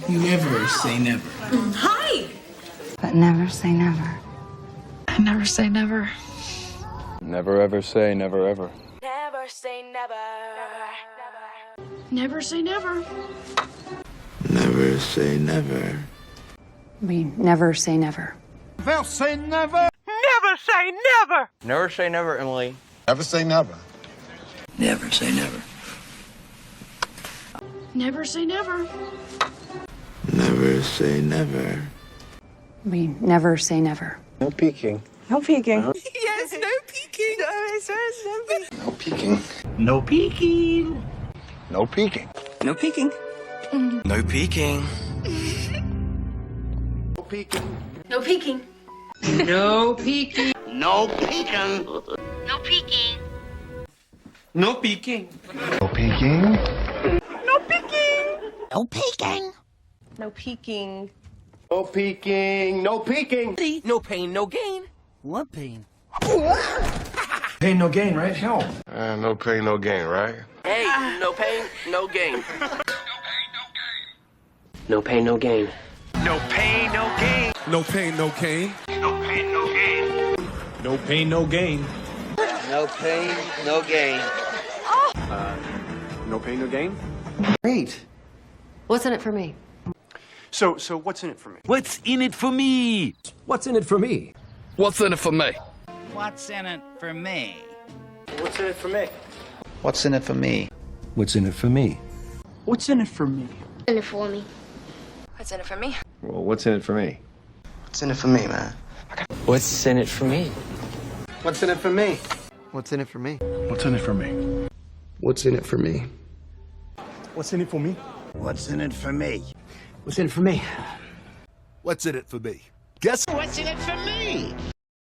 Never say never. Hi! But never say never. Never say never. Never ever say never ever. Never say never. Never say never. Never say never. We never say never. They'll say never. Never say never. Never say never, Emily. Never say never. Never say never. Never say never. Never say never. We never say never. No peeking. No peeking. Yes, no peeking. No peeking. No peeking. No peeking. No peeking. No peeking. No peeking. No peeking. No peeking. No peeking. No peeking. No peeking. No peeking. No peeking. No peeking. No peeking. No peeking, no peeking. No pain, no gain. What pain? Pain, no gain, right? Hell. No pain, no gain, right? Hey, no pain, no gain. No pain, no gain. No pain, no gain. No pain, no gain. No pain, no gain. No pain, no gain. No pain, no gain. No pain, no gain? Great. What's in it for me? So what's in it for me? What's in it for me? What's in it for me? What's in it for me? What's in it for me? What's in it for me? What's in it for me? What's in it for me? What's in it for me? In it for me. What's in it for me? Well, what's in it for me? What's in it for me, man? What's in it for me? What's in it for me? What's in it for me? What's in it for me? What's in it for me? What's in it for me? What's in it for me? What's in it for me? What's in it for me? Guess. What's in it for me?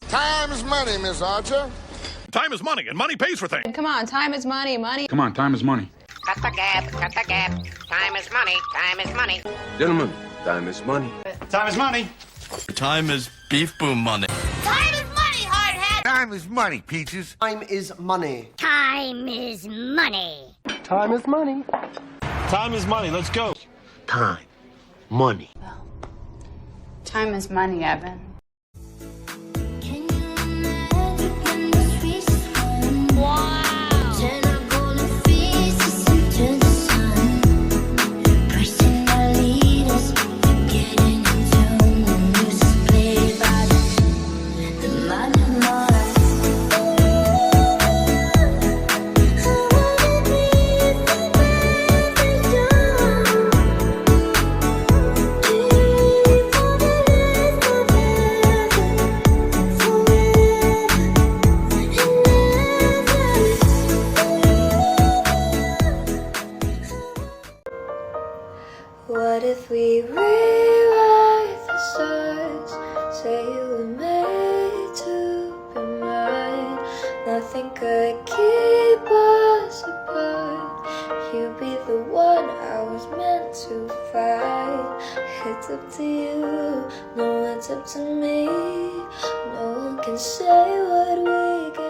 Time is money, Miss Archer. Time is money, and money pays for things. Come on, time is money, money. Come on, time is money. Cut the gap, cut the gap. Time is money, time is money. Gentlemen, time is money. Time is money. Time is beef boom money. Time is money, hard hat. Time is money, Peaches. Time is money. Time is money. Time is money. Time is money. Let's go. Time. Money. Time is money, Evan. What if we rewrite the stars? Say you were made to be mine. Nothing could keep us apart. You'd be the one I was meant to find. It's up to you, no, it's up to me. No one can say what we can